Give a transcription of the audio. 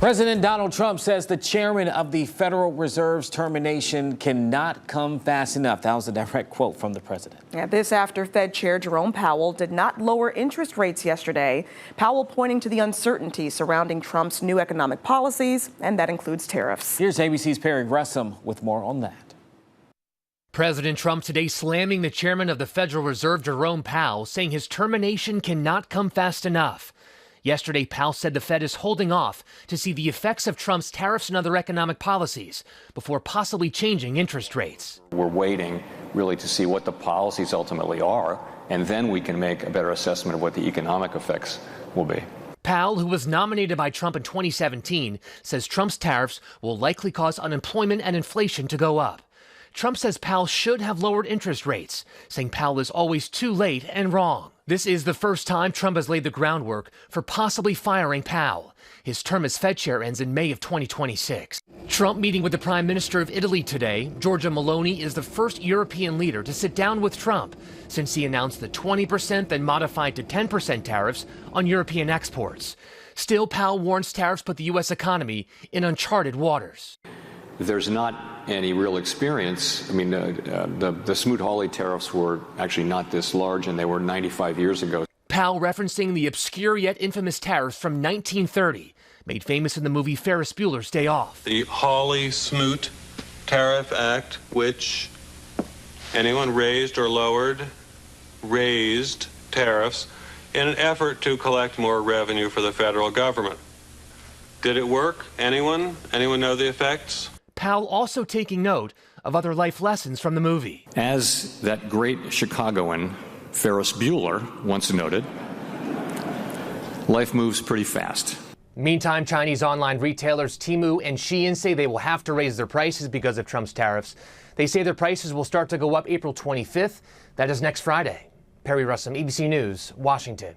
President Donald Trump says the chairman of the Federal Reserve's termination cannot come fast enough. That was a direct quote from the president. Yeah, this after Fed Chair Jerome Powell did not lower interest rates yesterday. Powell pointing to the uncertainty surrounding Trump's new economic policies, and that includes tariffs. Here's ABC's Perry Gresham with more on that. President Trump today slamming the chairman of the Federal Reserve, Jerome Powell, saying his termination cannot come fast enough. Yesterday, Powell said the Fed is holding off to see the effects of Trump's tariffs and other economic policies before possibly changing interest rates. We're waiting really to see what the policies ultimately are, and then we can make a better assessment of what the economic effects will be. Powell, who was nominated by Trump in 2017, says Trump's tariffs will likely cause unemployment and inflation to go up. Trump says Powell should have lowered interest rates, saying Powell is always too late and wrong. This is the first time Trump has laid the groundwork for possibly firing Powell. His term as Fed chair ends in May of 2026. Trump meeting with the Prime Minister of Italy today. Giorgia Meloni is the first European leader to sit down with Trump since he announced the 20% then modified to 10% tariffs on European exports. Still, Powell warns tariffs put the U.S. economy in uncharted waters. There's not any real experience. I mean, the Smoot-Hawley tariffs were actually not this large, and they were 95 years ago. Powell referencing the obscure yet infamous tariffs from 1930, made famous in the movie Ferris Bueller's Day Off. The Hawley-Smoot Tariff Act, which anyone raised or lowered, raised tariffs in an effort to collect more revenue for the federal government. Did it work? Anyone? Anyone know the effects? Powell also taking note of other life lessons from the movie. As that great Chicagoan Ferris Bueller once noted, life moves pretty fast. Meantime, Chinese online retailers Temu and Shein say they will have to raise their prices because of Trump's tariffs. They say their prices will start to go up April 25th. That is next Friday. Perry Russell, ABC News, Washington.